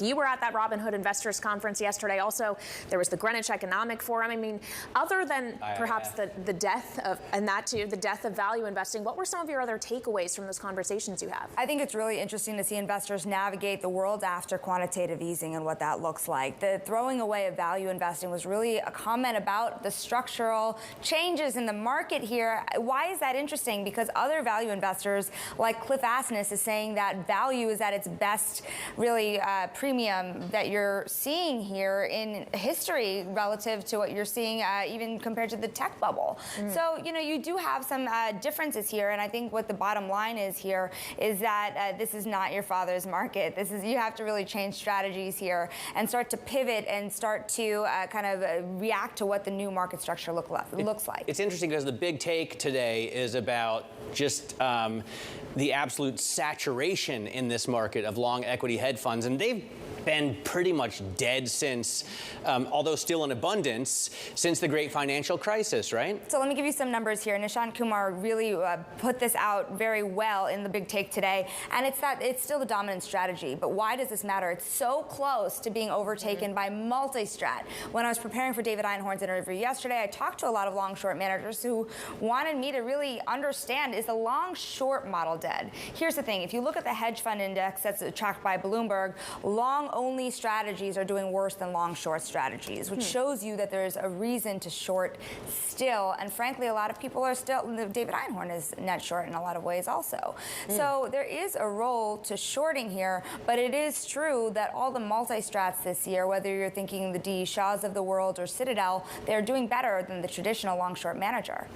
You were at that Robinhood Investors Conference yesterday. Also, there was the Greenwich Economic Forum. I mean, other than perhaps the death of, and that too, the death of value investing, what were some of your other takeaways from those conversations you have? I think it's really interesting to see investors navigate the world after quantitative easing and what that looks like. The throwing away of value investing was really a comment about the structural changes in the market here. Why is that interesting? Because other value investors, like Cliff Asness, is saying that value is at its best, really premium that you're seeing here in history relative to what you're seeing even compared to the tech bubble. So, you know, you do have some differences here, and I think what the bottom line is here is that this is not your father's market. This is, you have to really change strategies here and start to pivot and start to kind of react to what the new market structure looks like. It's interesting because the big take today is about just the absolute saturation in this market of long equity hedge funds, and they've been pretty much dead since, although still in abundance, since the great financial crisis, right? So let me give you some numbers here. Nishant Kumar really put this out very well in the big take today, and it's still the dominant strategy. But why does this matter? It's so close to being overtaken by multi-strat. When I was preparing for David Einhorn's interview yesterday, I talked to a lot of long-short managers who wanted me to really understand, is the long-short model dead? Here's the thing. If you look at the hedge fund index that's tracked by Bloomberg, long-only strategies are doing worse than long-short strategies, which shows you that there's a reason to short still. And frankly, a lot of people are still, David Einhorn is net short in a lot of ways also. So there is a role to shorting here, but it is true that all the multi-strats this year, whether you're thinking the D. Shaws of the world or Citadel, they're doing better than the traditional long-short manager.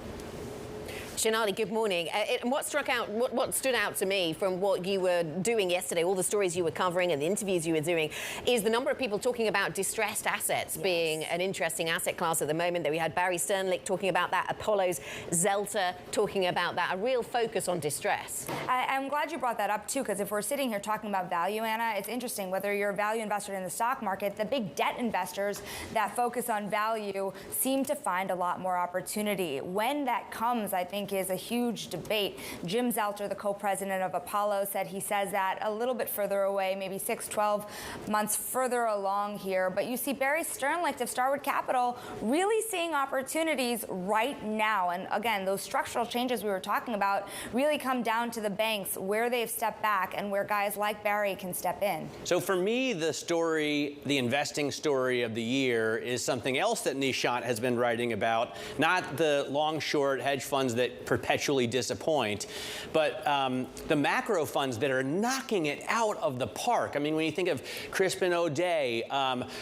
Sonali, good morning. And what stood out to me from what you were doing yesterday, all the stories you were covering and the interviews you were doing, is the number of people talking about distressed assets being an interesting asset class at the moment. That we had Barry Sternlicht talking about that, Apollo's Zelta talking about that, a real focus on distress. I'm glad you brought that up too, because if we're sitting here talking about value, Anna, it's interesting. Whether you're a value investor in the stock market, the big debt investors that focus on value seem to find a lot more opportunity. When that comes, I think, is a huge debate. Jim Zelter, the co-president of Apollo, said he says that a little bit further away, maybe 6-12 months further along here. But you see Barry Sternlicht of Starwood Capital really seeing opportunities right now. And again, those structural changes we were talking about really come down to the banks, where they've stepped back and where guys like Barry can step in. So for me, the story, the investing story of the year is something else that Nishant has been writing about, not the long-short hedge funds that perpetually disappoint, but the macro funds that are knocking it out of the park. I mean, when you think of Crispin O'Day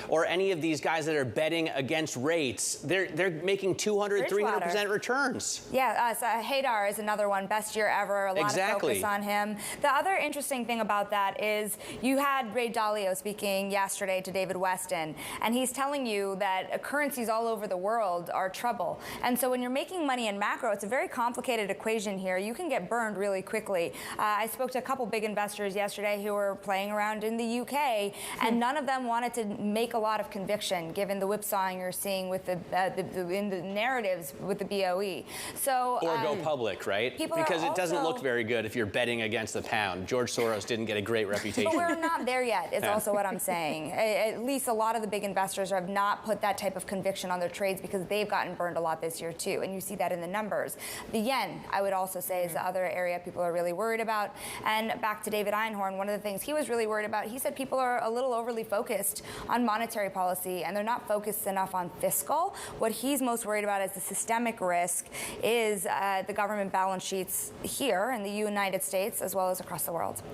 or any of these guys that are betting against rates, they're making 200, 300% returns. Yeah, so Hadar is another one, best year ever, a lot of focus on him. The other interesting thing about that is you had Ray Dalio speaking yesterday to David Weston, and he's telling you that currencies all over the world are trouble. And so when you're making money in macro, it's a very complicated equation here. You can get burned really quickly. I spoke to a couple big investors yesterday who were playing around in the UK, and none of them wanted to make a lot of conviction, given the whipsawing you're seeing with in the narratives with the BOE. So or go public, right? Because it doesn't look very good if you're betting against the pound. George Soros didn't get a great reputation. But we're not there yet, is also what I'm saying. At least a lot of the big investors have not put that type of conviction on their trades because they've gotten burned a lot this year too, and you see that in the numbers. The yen, I would also say, is the other area people are really worried about. And back to David Einhorn, one of the things he was really worried about, he said people are a little overly focused on monetary policy and they're not focused enough on fiscal. What he's most worried about is the systemic risk is the government balance sheets here in the United States as well as across the world.